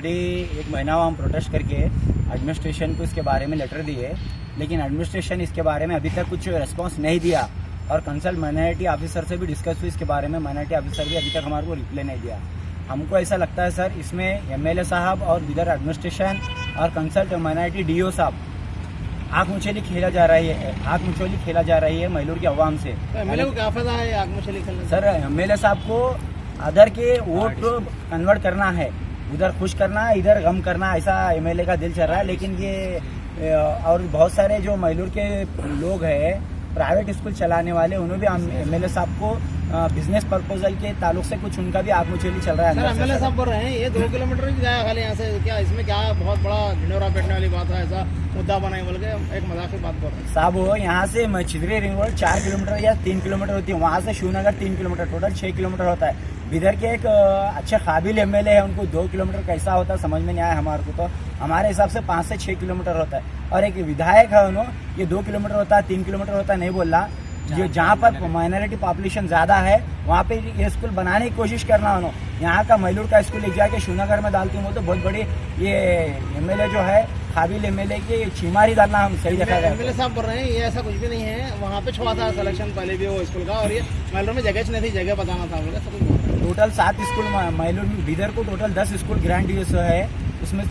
Already एक महीना हुआ हम प्रोटेस्ट करके एडमिनिस्ट्रेशन को इसके बारे में लेटर दिए, लेकिन एडमिनिस्ट्रेशन इसके बारे में अभी तक कुछ रिस्पांस नहीं दिया। और कंसल्ट माइनॉरिटी ऑफिसर से भी डिस्कस हुई इसके बारे में, माइनॉरिटी ऑफिसर भी अभी तक हमारे को रिप्लाई नहीं दिया। हमको ऐसा लगता है सर, इसमें एमएलए साहब और इधर एडमिनिस्ट्रेशन और कंसल्ट माइनॉरिटी डीओ साहब आँख मुचेली खेला जा रही है मैलूर के अवाम से। एमएलए को क्या फायदा है आँख मुचेली खेलने? सर एमएलए साहब को अदर के वोट कन्वर्ट करना है, उधर खुश करना इधर गम करना, ऐसा एमएलए का दिल चल रहा है। लेकिन ये और बहुत सारे जो मैलूर के लोग हैं प्राइवेट स्कूल चलाने वाले, उन्होंने भी एमएलए साहब को बिजनेस प्रपोजल के ताल्लुक से कुछ उनका भी आग मुचेली चल रहा है। एमएलए साहब बोल रहे हैं ये 2 किलोमीटर ही जाया खाली यहाँ से, क्या इसमें क्या बहुत बड़ा ढिंडोरा बैठने वाली बात है? ऐसा मुद्दा बनाए बोल के एक मजाक की बात बोल रहे हैं साहब। वो यहाँ से छिदरी रिंग रोड 4 किलोमीटर या 3 किलोमीटर होती है, वहाँ से शिवनगर 3 किलोमीटर, टोटल 6 किलोमीटर होता है। इधर के एक अच्छे काबिल एमएलए है, उनको 2 किलोमीटर कैसा होता है समझ में नहीं आया हमारे को। तो हमारे हिसाब से 5 से 6 किलोमीटर होता है। और एक विधायक है उन्होंने ये 2 किलोमीटर होता है 3 किलोमीटर होता है नहीं बोला। जो जहाँ पर माइनॉरिटी पॉपुलेशन ज्यादा है वहाँ पे ये स्कूल बनाने की कोशिश करना उन्होंने। यहाँ का मैलूर का स्कूल ले जाके शिवनगर में डालती हूँ तो बहुत बड़ी ये एमएलए जो है काबिल एमएलए की छीमारी डालना हम सही देखा गया। एमएलए साहब बोल रहे हैं ये ऐसा कुछ भी नहीं है, वहाँ पे छुआ था सिलेक्शन पहले भी वो स्कूल का, और ये मैलूर में जगह नहीं थी, जगह बताना था। टोटल 7 स्कूल मैलूर में, बिदर को टोटल 10 स्कूल ग्रांट है, उसमें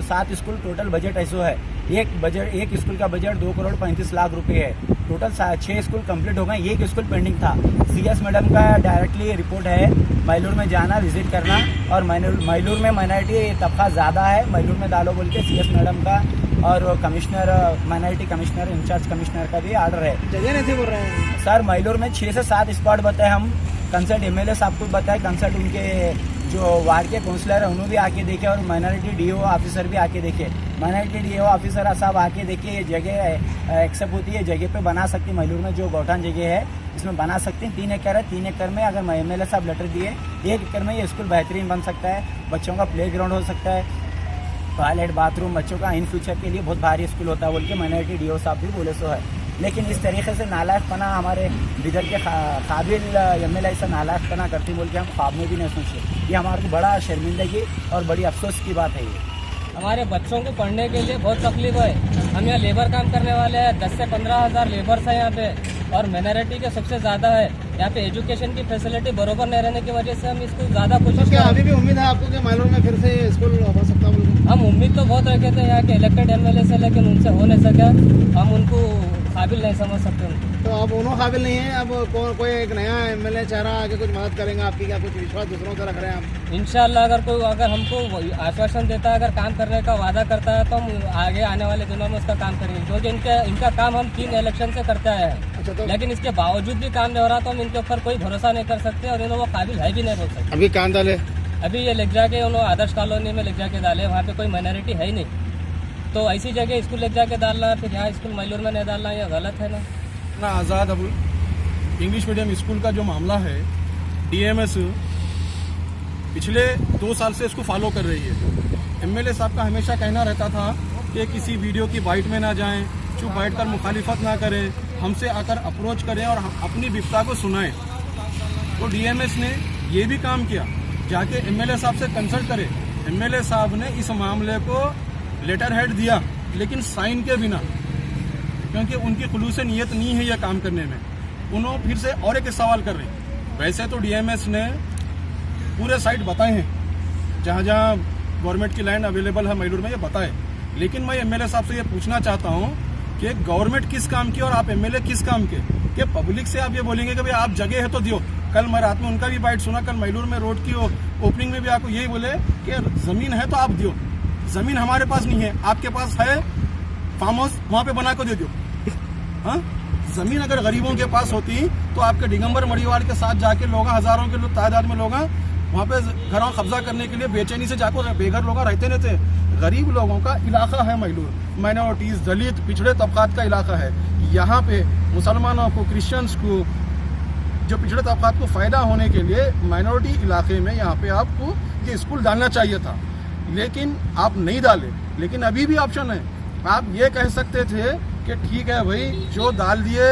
7 स्कूल टोटल बजट ऐसा है। एक स्कूल का बजट 2 करोड़ 35 लाख रुपए है। टोटल 6 स्कूल कंप्लीट हो गए, एक स्कूल पेंडिंग था। सीएस मैडम का डायरेक्टली रिपोर्ट है मैलूर में जाना, विजिट करना, और मैलूर में माइनॉरिटी तबका ज़्यादा है, मैलूर में डालो बोल के सीएस मैडम का और commissioner minority commissioner in charge commissioner का भी ऑर्डर है। जगह नहीं थी बोल रहे हैं सर। मैलूर में 6 से 7 स्पॉट बताए हम, कंसल्ट एमएलए साहब को बताए, कंसल्ट उनके जो वार्ड के काउंसलर है उन्होंने भी आके देखे, और माइनॉरिटी डीओ ऑफिसर भी आके देखे। माइनॉरिटी डीओ ऑफिसर साहब आके देखे ये जगह एक्सेप्ट होती है, जगह पे बना सकती है। मैलूर में जो गौठान जगह है इसमें बना सकते हैं। 3 एकड़ है, 3 एकड़ में अगर एमएलए साहब लेटर दिए 1 एकड़ में ये स्कूल बेहतरीन बन सकता है। बच्चों का प्ले ग्राउंड हो सकता है, टॉयलेट बाथरूम बच्चों का इन फ्यूचर के लिए बहुत भारी स्कूल होता है बोल के माइनॉरिटी डीओ साहब भी बोले सो है। लेकिन इस तरीके से नालायकपना हमारे बिदर के काबिल एमएलए ऐसा नालायकपना करती बोल के हम ख्वाब में भी नहीं सोचे। ये हमारे को बड़ा शर्मिंदगी और बड़ी अफसोस की बात है। ये हमारे बच्चों को पढ़ने के लिए बहुत तकलीफ है। हम यहाँ लेबर काम करने वाले हैं, 10 से 15 हज़ार लेबर्स हैं यहाँ पे, और माइनॉरिटी के सबसे ज़्यादा है। यहाँ पे एजुकेशन की फैसिलिटी बरोबर नहीं रहने की वजह से हम इसको ज़्यादा कोशिश क्या अभी भी उम्मीद है आपको कि मैलूर में फिर से स्कूल हो सकता है? हम उम्मीद तो बहुत रखे थे यहाँ के इलेक्टेड एमएलए से, लेकिन उनसे हो नहीं सका। हम उनको काबिल नहीं समझ सकते उनको। तो अब उन्होंने काबिल नहीं है, अब कोई एक नया एमएलए चेहरा आके कुछ मदद करेंगे आपकी? क्या कुछ विश्वास दूसरों से रख रहे हैं आप? इंशाल्लाह अगर हमको आश्वासन देता है, अगर काम करने का वादा करता है, तो हम आगे आने वाले दिनों में उसका काम करेंगे। क्योंकि इनका काम हम 3 इलेक्शन से करते आए हैं। अच्छा, तो लेकिन इसके बावजूद भी काम नहीं हो रहा, तो हम इनके ऊपर कोई भरोसा नहीं कर सकते, और इन्होंने वो काबिल है भी नहीं बोल सकते। अभी कहाँ डाले? अभी ये लेक जाके उन्होंने आदर्श कॉलोनी में लेक जाके डाले, वहाँ पे कोई माइनॉरिटी है ही नहीं। तो ऐसी जगह स्कूल लेक जाके डालना, फिर यहाँ स्कूल मैलूर में नहीं डालना, ये गलत है ना। आज़ाद अब इंग्लिश मीडियम स्कूल का जो मामला है, डीएमएस पिछले 2 साल से इसको फॉलो कर रही है। एमएलए साहब का हमेशा कहना रहता था कि किसी वीडियो की बाइट में ना जाएं, चुप बैठकर मुखालिफत ना करें, हमसे आकर अप्रोच करें और अपनी विपदा को सुनाएं। तो डीएमएस ने ये भी काम किया, जाके एमएलए साहब से कंसल्ट करे। एमएलए साहब ने इस मामले को लेटर हेड दिया, लेकिन साइन के बिना, क्योंकि उनकी खुलूस नीयत नहीं है यह काम करने में। उन्होंने फिर से और एक सवाल कर रहे हैं। वैसे तो डीएमएस ने पूरे साइट बताए हैं, जहाँ जहाँ गवर्नमेंट की लैंड अवेलेबल है मैलूर में, ये बताए। लेकिन मैं एमएलए साहब से ये पूछना चाहता हूँ कि गवर्नमेंट किस काम की और आप एमएलए किस काम के? कि पब्लिक से आप ये बोलेंगे कि भाई आप जगह है तो दियो। कल मैं रात में उनका भी बाइट सुना, कल मैलूर में रोड की ओपनिंग में भी आपको यही बोले कि जमीन है तो आप दियो। जमीन हमारे पास नहीं है, आपके पास है, फार्म हाउस वहाँ पे बना को दे दो। हाँ, जमीन अगर गरीबों के पास होती तो आपके दिगंबर मड़ीवाड़ के साथ जाके लोग, हजारों के लोग तादाद में लोग वहाँ पे घरों कब्जा करने के लिए बेचैनी से जाकर बेघर लोग रहते नहीं थे। गरीब लोगों का इलाका है मैलूर, माइनॉरिटीज, दलित, पिछड़े तबकात का इलाका है। यहाँ पे मुसलमानों को, क्रिश्चियंस को, जो पिछड़े तबकात को फ़ायदा होने के लिए माइनॉरिटी इलाके में यहाँ पे आपको ये स्कूल डालना चाहिए था, लेकिन आप नहीं डाले। लेकिन अभी भी ऑप्शन है, आप ये कह सकते थे कि ठीक है भाई, जो डाल दिए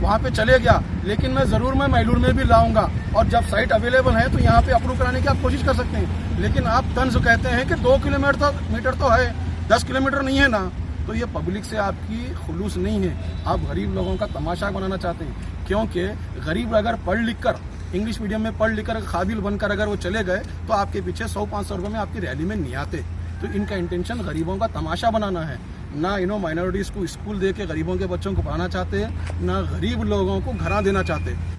वहाँ पे चले गया, लेकिन मैं मैलूर में भी लाऊंगा, और जब साइट अवेलेबल है तो यहाँ पे अप्रूव कराने की आप कोशिश कर सकते हैं। लेकिन आप तंज कहते हैं कि 2 किलोमीटर तो है, 10 किलोमीटर नहीं है ना, तो ये पब्लिक से आपकी खुलूस नहीं है। आप गरीब लोगों का तमाशा बनाना चाहते हैं, क्योंकि गरीब अगर पढ़ लिख कर, इंग्लिश मीडियम में पढ़ लिख कर काबिल बनकर अगर वो चले गए तो आपके पीछे 100-500 रुपये में आपकी रैली में नहीं आते। तो इनका इंटेंशन गरीबों का तमाशा बनाना है। ना माइनॉरिटीज़ को स्कूल दे के गरीबों के बच्चों को पढ़ाना चाहते हैं, ना गरीब लोगों को घर देना चाहते।